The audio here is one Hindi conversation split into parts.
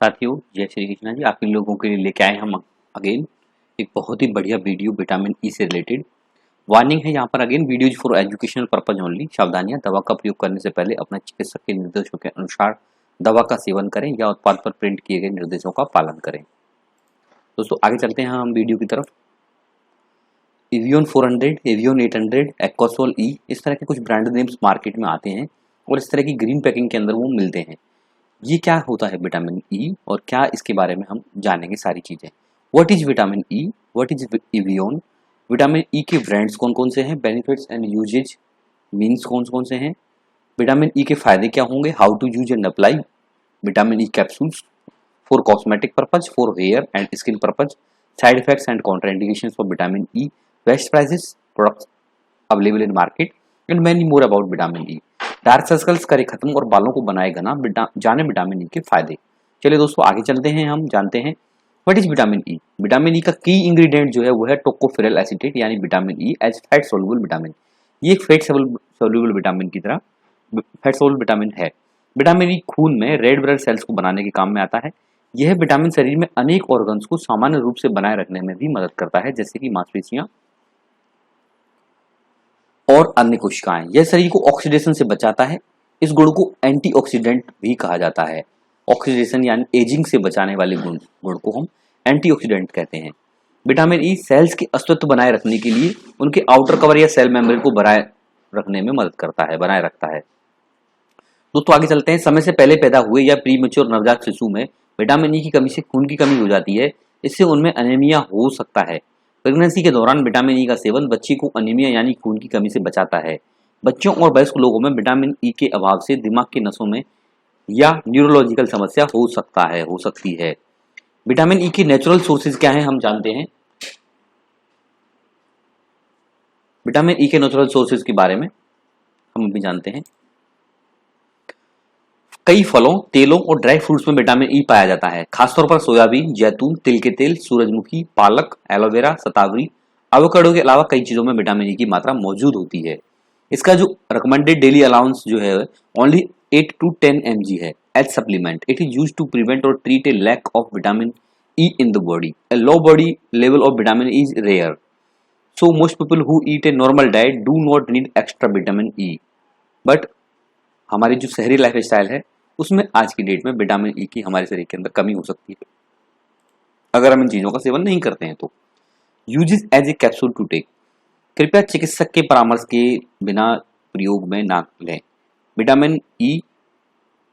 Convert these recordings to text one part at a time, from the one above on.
साथियों, जय श्री कृष्णा जी। आप इन लोगों के लिए लेके आए हम अगेन एक बहुत ही बढ़िया वीडियो विटामिन ई से रिलेटेड। वार्निंग है यहाँ पर again, videos for educational purpose only. सावधानियां, दवा का प्रयोग करने से पहले अपने चिकित्सक के निर्देशों के अनुसार दवा का सेवन करें या उत्पाद पर प्रिंट किए गए निर्देशों का पालन करें। दोस्तों आगे चलते हैं हम वीडियो की तरफ। एवियन 400, एवियन 800, एक्वासोल ई, इस तरह के कुछ ब्रांड नेम्स मार्केट में आते हैं और इस तरह की ग्रीन पैकिंग के अंदर वो मिलते हैं। ये क्या होता है विटामिन ई और क्या इसके बारे में हम जानेंगे सारी चीजें। What is vitamin E, what is avian, vitamin E के ब्रांड्स कौन कौन से हैं, बेनिफिट्स एंड यूजेज मीन्स कौन कौन से हैं, विटामिन ई के फायदे क्या होंगे, how to use and apply, vitamin E capsules for cosmetic purpose, for hair and skin purpose, side effects and contraindications for vitamin E, best prices, products available in market and many more about vitamin E. Dark circles करे खत्म और बालों को बनाए घना, जाने विटामिन ई के फायदे। चलिए दोस्तों आगे चलते हैं, हम जानते हैं what is vitamin E. Vitamin E का की इंग्रेडिएंट जो है वो है टोकोफेरल एसीटेट यानी vitamin E as fat soluble vitamin. ये एक फैट सोल्यूबल विटामिन की तरह फैट सोल्यूबल विटामिन है। विटामिन ई खून में रेड ब्लड सेल्स को बनाने के काम में आता है। यह विटामिन शरीर में अनेक ऑर्गन्स को सामान्य रूप से बनाए रखने में भी मदद करता है, जैसे कि मांसपेशियां और अन्य कोशिकाएं। यह शरीर को ऑक्सीडेशन से बचाता है। इस गुण को एंटीऑक्सीडेंट भी कहा जाता है। ऑक्सीडेशन यानी एजिंग से बचाने वाले गुण को हम एंटीऑक्सीडेंट कहते हैं। विटामिन ई सेल्स के अस्तित्व बनाए रखने के लिए उनके आउटर कवर या सेल मेम्ब्रेन को बनाए रखने में मदद करता है, बनाए रखता है। दोस्तों आगे चलते हैं। समय से पहले पैदा हुए या प्री मैच्योर नवजात शिशु में विटामिन ई की कमी से खून की कमी हो जाती है। इससे उनमें अनीमिया हो सकता है। प्रेगनेंसी के दौरान विटामिन ई का सेवन बच्ची को अनीमिया यानी खून की कमी से बचाता है। बच्चों और वयस्क लोगों में विटामिन ई के अभाव से दिमाग की नसों में या न्यूरोलॉजिकल समस्या हो सकती है। विटामिन ई के नेचुरल सोर्सेज क्या हैं हम जानते हैं। विटामिन ई के नेचुरल सोर्सेज के बारे में हम अभी जानते हैं। कई फलों, तेलों और ड्राई फ्रूट्स में विटामिन ई पाया जाता है। खासतौर पर सोयाबीन, जैतून, तिल के तेल, सूरजमुखी, पालक, एलोवेरा, शतावरी, एवोकाडो के अलावा कई चीजों में विटामिन ई की मात्रा मौजूद होती है। इसका जो रिकमेंडेड डेली अलाउंस जो है ओनली 8 to 10 mg है as supplement. It is used to prevent और treat a lack of vitamin E in the body. A low body level of vitamin E is rare, so most people who eat a normal diet do not need extra vitamin E. But हमारी जो शहरी लाइफ स्टाइल है उसमें आज की डेट में विटामिन ई की हमारे शरीर के अंदर कमी हो सकती है अगर हम इन चीजों का सेवन नहीं करते हैं तो। Uses as a capsule to take, कृपया चिकित्सक के परामर्श के बिना प्रयोग में ना लें। विटामिन ई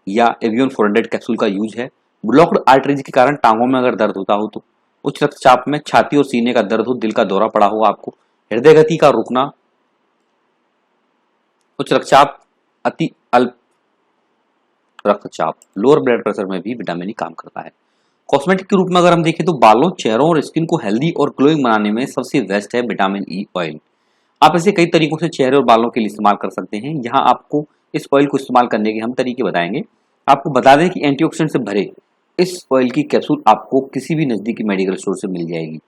या एवियन 400 कैप्सूल का यूज है ब्लॉक्ड आर्टरीज के कारण टांगों में अगर दर्द होता हो तो, उच्च रक्तचाप में, छाती और सीने का दर्द हो, दिल का दौरा पड़ा हो आपको, हृदय गति का रुकना, उच्च रक्तचाप, अति अल्प रक्तचाप, लोअर ब्लड प्रेशर में भी विटामिन ई काम करता है। कॉस्मेटिक के रूप में अगर हम देखें तो बालों, चेहरों और स्किन को हेल्दी और ग्लोइंग बनाने में सबसे बेस्ट है विटामिन ई ऑयल। आप इसे कई तरीकों से चेहरे और बालों के लिए इस्तेमाल कर सकते हैं। यहाँ आपको इस ऑयल को इस्तेमाल करने के हम तरीके बताएंगे। आपको बता दें कि एंटीऑक्सीडेंट से भरे इस ऑयल की कैप्सूल आपको किसी भी नजदीकी मेडिकल स्टोर से मिल जाएगी।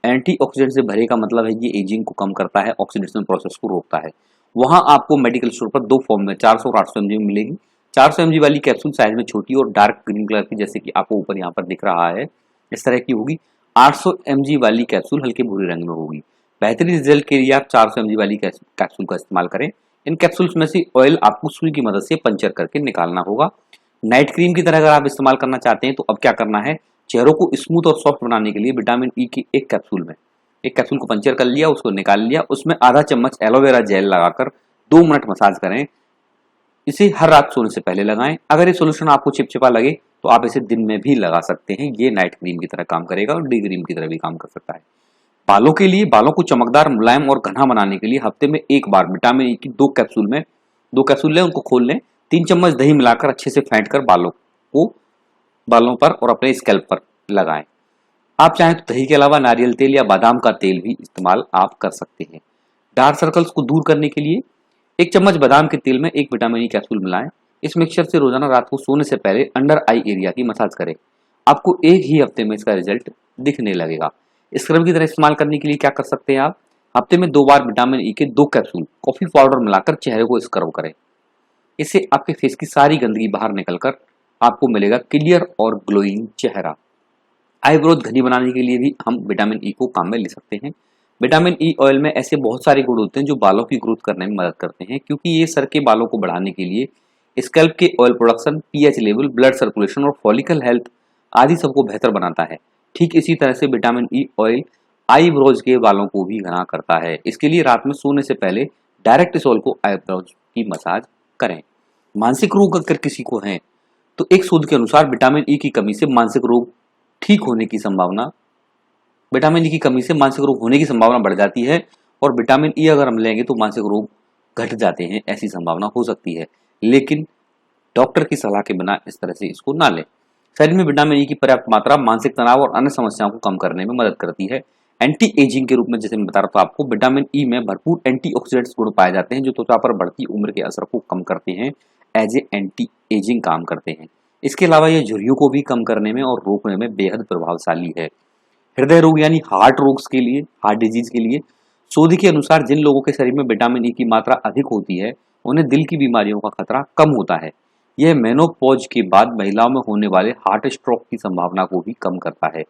एंटीऑक्सीडेंट से भरे का मतलब है ये एजिंग को कम करता है, ऑक्सीडेशन प्रोसेस को रोकता है। वहां आपको मेडिकल स्टोर पर दो फॉर्म में 400 और 800 mg में मिलेगी। 400 mg वाली कैप्सूल साइज में छोटी और डार्क ग्रीन कलर की, जैसे कि आपको ऊपर यहाँ पर दिख रहा है, इस तरह की होगी। 800 mg वाली कैप्सूल हल्के भूरे रंग में होगी। बेहतरीन रिजल्ट के लिए आप 400 mg वाली कैप्सूल का इस्तेमाल करें। इन कैप्सूल्स में से ऑयल आपको सुई की मदद से पंचर करके निकालना होगा। नाइट क्रीम की तरह अगर आप इस्तेमाल करना चाहते हैं तो अब क्या करना है, चेहरों को स्मूथ और सॉफ्ट बनाने के लिए विटामिन ई की एक कैप्सूल को पंचर कर लिया, उसको निकाल लिया, उसमें आधा चम्मच एलोवेरा जेल लगाकर 2 मिनट मसाज करें। इसे हर रात सोने से पहले लगाएं। अगर ये सोल्यूशन आपको चिपचिपा लगे तो आप इसे दिन में भी लगा सकते हैं। ये नाइट क्रीम की तरह काम करेगा और डे क्रीम की तरह भी काम कर सकता है। बालों के लिए, बालों को चमकदार, मुलायम और घना बनाने के लिए हफ्ते में एक बार विटामिन ई की 2 कैप्सूल लें, उनको खोल लें, 3 चम्मच दही मिलाकर अच्छे से फेंट कर बालों पर और अपने स्कैल्प पर लगाएं। आप चाहें तो दही के अलावा नारियल तेल या बादाम का तेल भी इस्तेमाल आप कर सकते हैं। डार्क सर्कल्स को दूर करने के लिए 1 चम्मच बादाम के तेल में 1 विटामिन ई कैप्सूल मिलाएं। इस मिक्सचर से रोजाना रात को सोने से पहले अंडर आई एरिया की मसाज करें। आपको एक ही हफ्ते में इसका रिजल्ट दिखने लगेगा। स्क्रब की तरह इस्तेमाल करने के लिए क्या कर सकते हैं आप, हफ्ते में 2 बार विटामिन ई के 2 कैप्सूल कॉफी पाउडर मिलाकर चेहरे को स्क्रब करें। इससे आपके फेस की सारी गंदगी बाहर निकलकर आपको मिलेगा क्लियर और ग्लोइंग चेहरा। आईब्रोज घनी बनाने के लिए भी हम विटामिन ई को काम में ले सकते हैं। विटामिन ई ऑयल में ऐसे बहुत सारे गुण होते हैं जो बालों की ग्रोथ करने में मदद करते हैं, क्योंकि ये सर के बालों को बढ़ाने के लिए स्कैल्प के oil production, pH level, blood circulation और फॉलिकल हेल्थ आदि सबको बेहतर बनाता है। ठीक इसी तरह से विटामिन ई ऑयल आईब्रोज के बालों को भी घना करता है। इसके लिए रात में सोने से पहले डायरेक्ट इस ऑयल को आईब्रोज की मसाज करें। मानसिक रोग अगर किसी को है तो एक शोध के अनुसार विटामिन ई की कमी से मानसिक रोग ठीक होने की संभावना विटामिन ई की कमी से मानसिक रोग होने की संभावना बढ़ जाती है, और विटामिन ई अगर हम लेंगे तो मानसिक रोग घट जाते हैं, ऐसी संभावना हो सकती है। लेकिन डॉक्टर की सलाह के बिना इस तरह से इसको ना लें। शरीर में विटामिन ई की पर्याप्त मात्रा मानसिक तनाव और अन्य समस्याओं को कम करने में मदद करती है। एंटी एजिंग के रूप में जैसे मैं बता रहा था आपको, विटामिन ई में भरपूर एंटीऑक्सीडेंट्स गुण पाए जाते हैं जो त्वचा पर बढ़ती उम्र के असर को कम करते हैं, एज ए एंटी एजिंग काम करते हैं। इसके अलावा यह झुर्रियों को भी कम करने में और रोकने में बेहद प्रभावशाली है। हृदय रोग यानी हार्ट रोग्स के लिए, हार्ट डिजीज के लिए शोध के अनुसार जिन लोगों के शरीर में विटामिन ई की मात्रा अधिक होती है उन्हें दिल की बीमारियों का खतरा कम होता है। यह मेनोपॉज के बाद महिलाओं में होने वाले हार्ट स्ट्रोक की संभावना को भी कम करता है।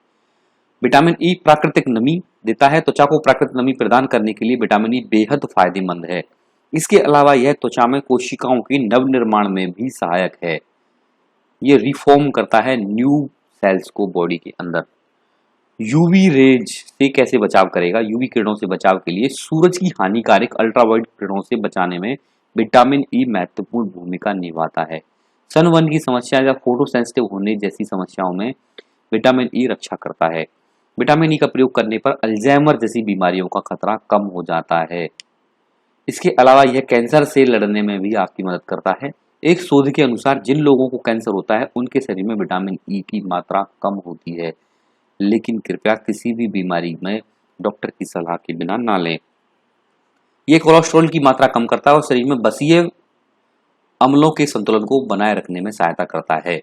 विटामिन ई प्राकृतिक नमी देता है। त्वचा को प्राकृतिक नमी प्रदान करने के लिए विटामिन ई बेहद फायदेमंद है। इसके अलावा यह त्वचा में कोशिकाओं के नवनिर्माण में भी सहायक है। यह रिफॉर्म करता है न्यू सेल्स को बॉडी के अंदर। यूवी रेज से कैसे बचाव करेगा? यूवी किरणों से बचाव के लिए सूरज की हानिकारक अल्ट्रावायलेट किरणों से बचाने में विटामिन ई महत्वपूर्ण भूमिका निभाता है। सनबर्न की समस्या या फोटो सेंसिटिव होने जैसी समस्याओं में विटामिन ई रक्षा करता है। विटामिन ई का प्रयोग करने पर अल्जाइमर जैसी बीमारियों का खतरा कम हो जाता है। इसके अलावा यह कैंसर से लड़ने में भी आपकी मदद करता है। एक शोध के अनुसार जिन लोगों को कैंसर होता है उनके शरीर में विटामिन ई की मात्रा कम होती है, लेकिन कृपया किसी भी बीमारी में डॉक्टर की सलाह के बिना ना लें। यह कोलेस्ट्रॉल की मात्रा कम करता है और शरीर में बसीय अम्लों के संतुलन को बनाए रखने में सहायता करता है।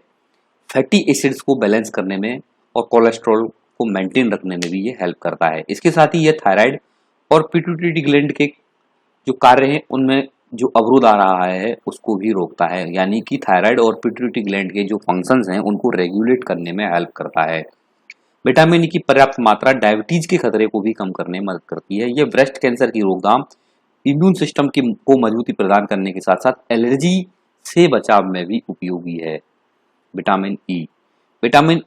फैटी एसिड्स को बैलेंस करने में और कोलेस्ट्रॉल को मेंटेन रखने में भी ये हेल्प करता है। इसके साथ ही यह थायराइड और पिट्यूटरी ग्लैंड के जो कार्य हैं उनमें जो अवरोध आ रहा है उसको भी रोकता है, यानी कि थायराइड और पिट्यूटरी ग्लैंड के जो फंक्शंस हैं उनको रेगुलेट करने में हेल्प करता है। विटामिन ई की पर्याप्त मात्रा डायबिटीज के खतरे को भी कम करने में मदद करती है। यह ब्रेस्ट कैंसर की रोकथाम, इम्यून सिस्टम को मजबूती प्रदान करने के साथ साथ एलर्जी से बचाव में भी उपयोगी है। विटामिन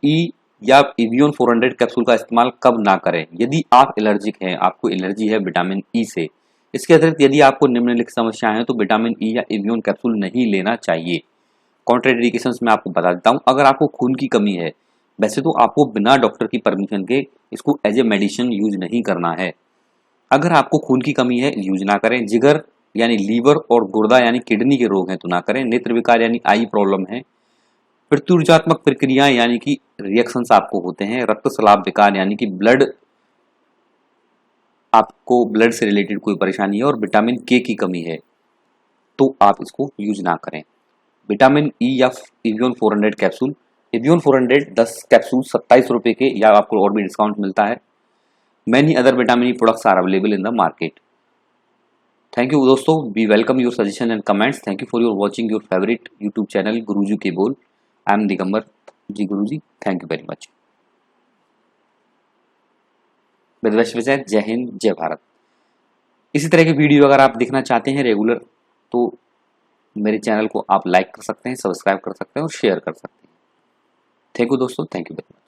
ई या एवियन 400 कैप्सूल का इस्तेमाल कब ना करें? यदि आप एलर्जिक हैं, आपको एलर्जी है विटामिन ई से। इसके अतिरिक्त यदि आपको निम्नलिखित समस्याएं हैं तो विटामिन ई या एवियन कैप्सूल नहीं लेना चाहिए। कॉन्ट्राइंडिकेशंस में आपको बता देता हूं। अगर आपको खून की कमी है, वैसे तो आपको बिना डॉक्टर की परमिशन के इसको एज ए मेडिसिन यूज नहीं करना है। अगर आपको खून की कमी है, यूज ना करें। जिगर यानी लीवर और गुर्दा यानी किडनी के रोग हैं तो ना करें। नेत्र विकार यानी आई प्रॉब्लम है। प्रत्युर्जात्मक प्रक्रियाएं यानी कि रिएक्शंस आपको होते हैं। रक्तस्राव विकार यानी कि आपको ब्लड से रिलेटेड कोई परेशानी है और विटामिन के की कमी है तो आप इसको यूज ना करें। विटामिन ई या एवियन 400 कैप्सूल, एवियन 400 10 कैप्सूल 27 रुपए के, या आपको और भी डिस्काउंट मिलता है। Many other vitamin E products are available in the market. Thank you दोस्तों. We welcome your suggestion and comments. Thank you for your watching your favorite YouTube channel गुरुजी के बोल. I am Digambar ji Guruji. Thank you very much. with best wishes. जय हिंद, जय भारत. इसी तरह के वीडियो अगर आप देखना चाहते हैं रेगुलर तो मेरे चैनल को आप लाइक कर सकते हैं, सब्सक्राइब कर सकते हैं और शेयर कर सकते हैं. थैंक यू दोस्तों. Thank you very much.